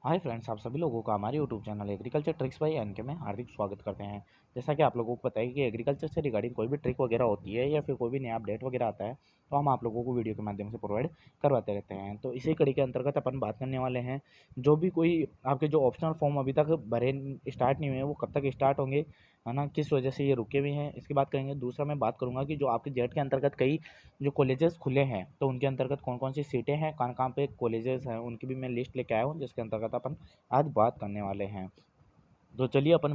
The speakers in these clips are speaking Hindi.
हाय फ्रेंड्स, आप सभी लोगों का हमारे YouTube channel agriculture tricks by NK में हार्दिक स्वागत करते हैं। जैसा कि आप लोगों को पता है कि एग्रीकल्चर से रिगार्डिंग कोई भी ट्रिक वगैरह होती है या फिर कोई भी नया अपडेट वगैरह आता है तो हम आप लोगों को वीडियो के माध्यम से प्रोवाइड करवाते रहते हैं। तो इसी कड़ी के अंतर्गत अपन बात करने वाले हैं, जो भी कोई आपके जो ऑप्शनल फॉर्म अभी तक भरे स्टार्ट नहीं हुए वो कब तक स्टार्ट होंगे, है ना, किस वजह से ये रुके हुए हैं, इसकी बात करेंगे। दूसरा मैं बात करूँगा कि जो आपके जेट के अंतर्गत कई जो कॉलेजेस खुले हैं तो उनके अंतर्गत कौन कौन सी सीटें हैं, कहाँ कहाँ पे कॉलेजेस हैं, उनकी भी मैं लिस्ट लेके आया हूँ जिसके अंतर्गत अपन आज बात करने वाले हैं। तो चलिए अपन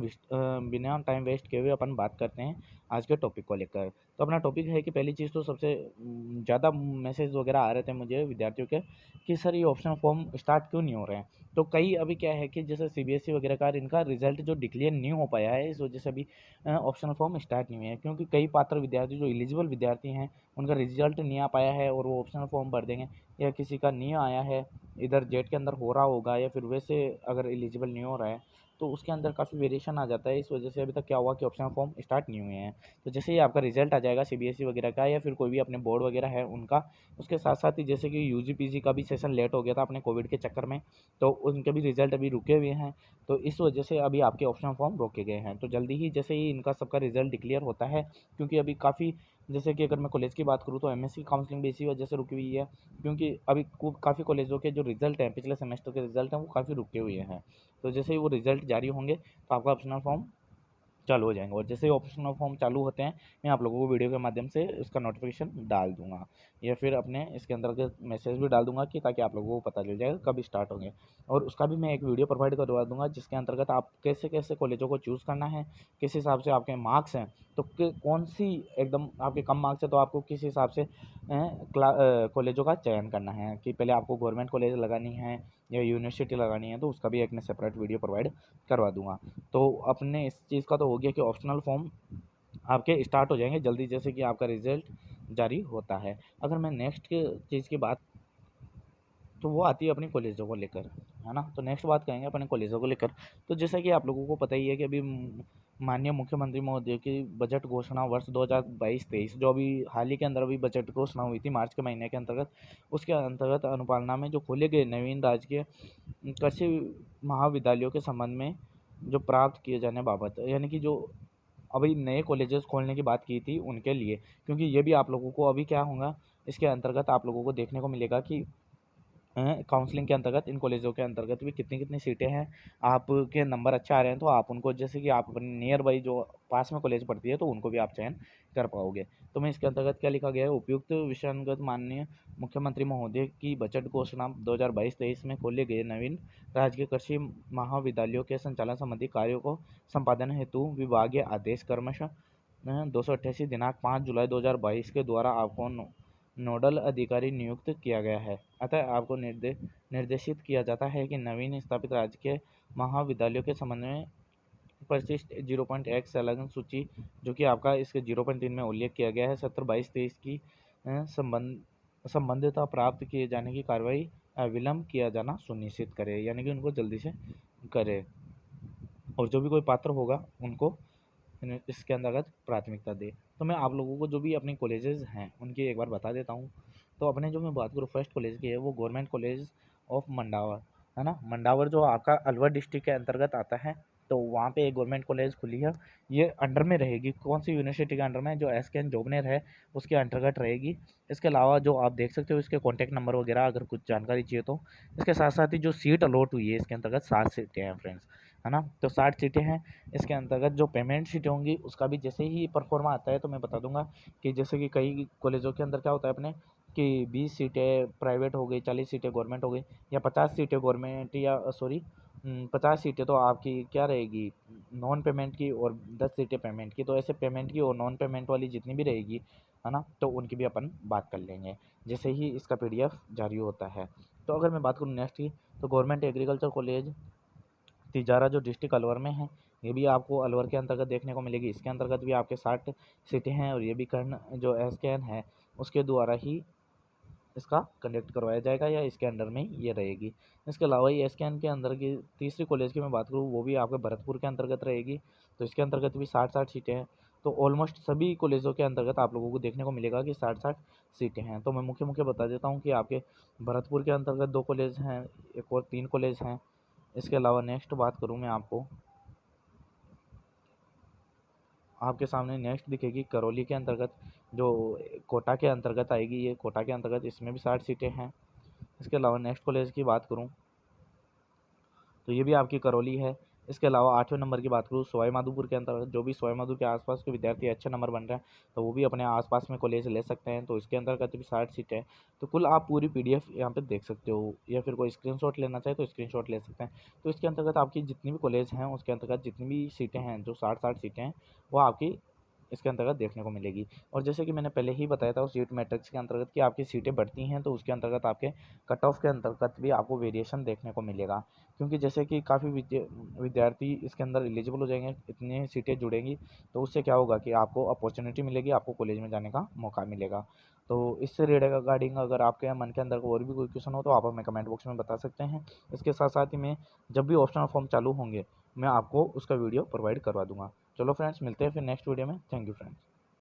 बिना टाइम वेस्ट किए हुए अपन बात करते हैं आज के टॉपिक को लेकर। तो अपना टॉपिक है कि पहली चीज़ तो सबसे ज़्यादा मैसेज वगैरह आ रहे थे मुझे विद्यार्थियों के कि सर ये ऑप्शनल फॉर्म स्टार्ट क्यों नहीं हो रहे हैं। तो कई अभी क्या है कि जैसे सीबीएसई वगैरह का इनका रिजल्ट जो डिक्लेयर नहीं हो पाया है, इस वजह से अभी ऑप्शनल फॉर्म स्टार्ट नहीं हुए हैं, क्योंकि कई पात्र विद्यार्थी जो एलिजिबल विद्यार्थी हैं उनका रिजल्ट नहीं आ पाया है और वो ऑप्शनल फॉर्म भर देंगे, या किसी का नहीं आया है, इधर जेट के अंदर हो रहा होगा या फिर वैसे अगर एलिजिबल नहीं हो रहा है तो उसके अंदर काफ़ी वेरिएशन आ जाता है। इस वजह से अभी तक क्या हुआ कि ऑप्शनल फॉर्म स्टार्ट नहीं हुए हैं। तो जैसे ही आपका रिजल्ट आ जाएगा सीबीएसई वगैरह का या फिर कोई भी अपने बोर्ड वगैरह है उनका, उसके साथ साथ ही जैसे कि यूजी पीजी का भी सेशन लेट हो गया था अपने कोविड के चक्कर में, तो उनके भी रिजल्ट अभी रुके हुए हैं। तो इस वजह से अभी आपके ऑप्शनल फॉर्म रोके गए हैं। तो जल्दी ही जैसे ही इनका सबका रिजल्ट डिक्लेयर होता है, क्योंकि अभी काफ़ी, जैसे कि अगर मैं कॉलेज की बात करूँ तो एमएससी काउंसलिंग भी इसी वजह से रुकी हुई है, क्योंकि अभी काफ़ी कॉलेजों के जो रिजल्ट हैं, पिछले सेमेस्टर के रिजल्ट हैं, वो काफ़ी रुके हुए हैं। तो जैसे ही वो रिजल्ट जारी होंगे तो आपका ऑप्शनल फॉर्म चालू हो जाएंगे, और जैसे ही ऑप्शनल फॉर्म चालू होते हैं मैं आप लोगों को वीडियो के माध्यम से इसका नोटिफिकेशन डाल दूंगा, या फिर अपने इसके अंदर के मैसेज भी डाल दूंगा कि ताकि आप लोगों को पता चल जाएगा कब स्टार्ट होंगे। और उसका भी मैं एक वीडियो प्रोवाइड करवा दूंगा जिसके अंतर्गत आप कैसे कैसे कॉलेजों को चूज़ करना है, किस हिसाब से आपके मार्क्स हैं, तो कौन सी एकदम आपके कम मार्क्स है तो आपको किस हिसाब से कॉलेजों का चयन करना है, कि पहले आपको गवर्नमेंट कॉलेज लगानी है या यूनिवर्सिटी लगानी है, तो उसका भी एक मैं सेपरेट वीडियो प्रोवाइड करवा दूंगा। तो अपने इस चीज़ का तो हो गया कि ऑप्शनल फॉर्म आपके स्टार्ट हो जाएंगे जल्दी जैसे कि आपका रिजल्ट जारी होता है। अगर मैं नेक्स्ट चीज़ की बात, तो वो आती है अपनी कॉलेजों को लेकर, है ना। तो नेक्स्ट बात करेंगे अपने कॉलेजों को लेकर। तो जैसा कि आप लोगों को पता ही है कि अभी माननीय मुख्यमंत्री महोदय की बजट घोषणा वर्ष 2022-23 जो अभी हाल ही के अंदर अभी बजट घोषणा हुई थी मार्च के महीने के अंतर्गत, उसके अंतर्गत अनुपालना में जो खोले गए नवीन राजकीय कृषि महाविद्यालयों के संबंध में जो प्राप्त किए जाने बाबत, यानी कि जो अभी नए कॉलेजेस खोलने की बात की थी उनके लिए, क्योंकि ये भी आप लोगों को अभी क्या होगा, इसके अंतर्गत आप लोगों को देखने को मिलेगा कि काउंसलिंग के अंतर्गत इन कॉलेजों के अंतर्गत भी कितनी कितनी सीटें हैं। आपके नंबर अच्छे आ रहे हैं तो आप उनको, जैसे कि आप अपने नियर बाई जो पास में कॉलेज पढ़ती है तो उनको भी आप चयन कर पाओगे। तो मैं इसके अंतर्गत क्या लिखा गया है, उपयुक्त विषयानुगत माननीय मुख्यमंत्री महोदय की बजट घोषणा 2022-23 में खोले गए नवीन राजकीय कृषि महाविद्यालयों के संचालन संबंधी कार्यों को संपादन हेतु विभागीय आदेश क्रमशः 288 दिनांक 5 जुलाई 2022 के द्वारा आपको नोडल अधिकारी नियुक्त किया गया है। अतः आपको निर्देशित किया जाता है कि नवीन स्थापित राजकीय महाविद्यालयों के संबंध में परिशिष्ट 0.1 संलग्न सूची, जो कि आपका इसके 0.3 में उल्लेख किया गया है, सत्र 22-23 की संबंधितता प्राप्त किए जाने की कार्रवाई अविलंब किया जाना सुनिश्चित करे, यानी कि उनको जल्दी से करे, और जो भी कोई पात्र होगा उनको इसके अंतर्गत प्राथमिकता दे। तो मैं आप लोगों को जो भी अपने कॉलेजेस हैं उनकी एक बार बता देता हूँ। तो अपने जो मैं बात करूँ फर्स्ट कॉलेज की है वो गवर्नमेंट कॉलेज ऑफ मंडावर, है ना। मंडावर जो आपका अलवर डिस्ट्रिक्ट के अंतर्गत आता है, तो वहाँ पे एक गवर्नमेंट कॉलेज खुली है। ये अंडर में रहेगी, कौन सी यूनिवर्सिटी के अंडर में, जो एसकेएन जोबनेर है उसके अंतर्गत रहेगी। इसके अलावा जो आप देख सकते हो इसके कॉन्टैक्ट नंबर वगैरह अगर कुछ जानकारी चाहिए तो। इसके साथ साथ ही जो सीट अलॉट हुई है इसके अंतर्गत 7 सीटें हैं फ्रेंड्स, है ना। तो 60 सीटें हैं। इसके अंतर्गत जो पेमेंट सीटें होंगी उसका भी जैसे ही परफॉर्मा आता है तो मैं बता दूंगा, कि जैसे कि कई कॉलेजों के अंदर क्या होता है अपने, कि 20 सीटें प्राइवेट हो गई, 40 सीटें गवर्नमेंट हो गई, या 50 सीटें गवर्नमेंट, या सॉरी 50 सीटें तो आपकी क्या रहेगी नॉन पेमेंट की, और 10 सीटें पेमेंट की। तो ऐसे पेमेंट की और नॉन पेमेंट वाली जितनी भी रहेगी, है ना, तो उनकी भी अपन बात कर लेंगे जैसे ही इसका पीडीएफ जारी होता है। तो अगर मैं बात करूँ नेक्स्ट की, तो गवर्नमेंट एग्रीकल्चर कॉलेज तिजारा जो डिस्ट्रिक्ट अलवर में है, ये भी आपको अलवर के अंतर्गत देखने को मिलेगी। इसके अंतर्गत भी आपके 60 सीटें हैं, और ये भी कर्ण जो एसकेएन है उसके द्वारा ही इसका कंडक्ट करवाया जाएगा, या इसके अंडर में ये रहेगी। इसके अलावा ये एसकेएन के अंदर की तीसरी कॉलेज की मैं बात करूँ वो भी आपके भरतपुर के अंतर्गत रहेगी, तो इसके अंतर्गत भी 60-60 सीटें हैं। तो ऑलमोस्ट सभी कॉलेजों के अंतर्गत आप लोगों को देखने को मिलेगा कि 60-60 सीटें हैं। तो मैं मुख्य मुख्य बता देता हूँ कि आपके भरतपुर के अंतर्गत 2 कॉलेज हैं, एक और 3 कॉलेज हैं, इसके अलावा नेक्स्ट बात करूँ मैं आपके सामने नेक्स्ट दिखेगी करौली के अंतर्गत, जो कोटा के अंतर्गत आएगी। ये कोटा के अंतर्गत, इसमें भी 60 सीटें हैं। इसके अलावा नेक्स्ट कॉलेज की बात करूँ तो ये भी आपकी करौली है। इसके अलावा 8वें नंबर की बात करूँ सवाई माधोपुर के अंतर्गत, जो भी सवाई माधोपुर के आसपास के विद्यार्थी अच्छे नंबर बन रहे हैं तो वो भी अपने आसपास में कॉलेज ले सकते हैं। तो इसके अंतर्गत भी 60 सीटें हैं। तो कुल आप पूरी पीडीएफ यहाँ पे देख सकते हो, या फिर कोई स्क्रीनशॉट लेना चाहे तो स्क्रीनशॉट ले सकते हैं। तो इसके अंतर्गत आपकी जितनी भी कॉलेज हैं उसके अंतर्गत जितनी भी सीटें हैं, जो 60 सीटें हैं, वो आपकी इसके अंतर्गत देखने को मिलेगी। और जैसे कि मैंने पहले ही बताया था उस सीट मैट्रिक्स के अंतर्गत कि आपकी सीटें बढ़ती हैं तो उसके अंतर्गत आपके कट ऑफ के अंतर्गत भी आपको वेरिएशन देखने को मिलेगा। क्योंकि जैसे कि काफ़ी विद्यार्थी इसके अंदर एलिजिबल हो जाएंगे, इतनी सीटें जुड़ेंगी, तो उससे क्या होगा कि आपको अपॉर्चुनिटी मिलेगी, आपको कॉलेज में जाने का मौका मिलेगा। तो इससे रिगार्डिंग अगर आपके मन के अंदर और भी कोई क्वेश्चन हो तो आप हमें कमेंट बॉक्स में बता सकते हैं। इसके साथ साथ ही में जब भी ऑप्शनल फॉर्म चालू होंगे मैं आपको उसका वीडियो प्रोवाइड करवा दूंगा। चलो फ्रेंड्स, मिलते हैं फिर नेक्स्ट वीडियो में। Thank you friends.